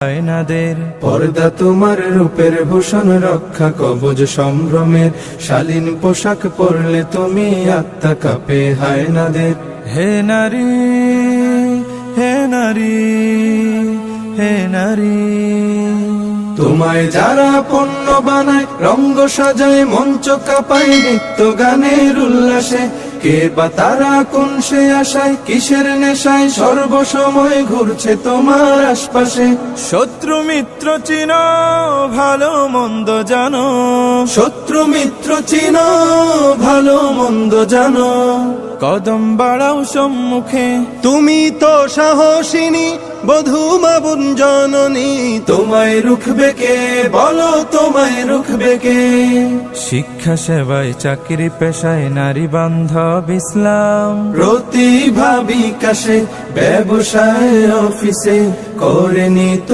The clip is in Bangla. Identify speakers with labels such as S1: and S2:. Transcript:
S1: আয়নাদের
S2: পর্দা তোমার রূপের ভূষণ, রক্ষা কবচ সম্ভ্রমের শালীন পোশাক পরলে তুমি আত্মা কাঁপে হায়নাদের।
S1: হে নারী, হে নারী, হে নারী,
S2: তোমায় যারা পণ্য বানায়, রঙ্গ সাজায়, মঞ্চ কাঁপায় নিত্য গানের উল্লাসে, কে বা তারা কোন সে আশায়, কিসের নেশায় সর্বসময় ঘুরছে তোমার আশপাশে।
S1: শত্রু মিত্র চিনো, ভালো মন্দ জানো,
S2: শত্রু মিত্র চিনো, ভালো মন্দ জানো,
S1: কদম বাড়াও সম্মুখে,
S2: তুমি তো সাহসিনী বধূ মাবুন জননী, তোমায় রুখবে কে, বলো তোমায় রুখবে কে।
S1: শিক্ষা সেবায় চাকরি পেশায় নারী বান্ধব ইসলাম,
S2: প্রতিভা বিকাশে ব্যবসায় অফিসে করে নিত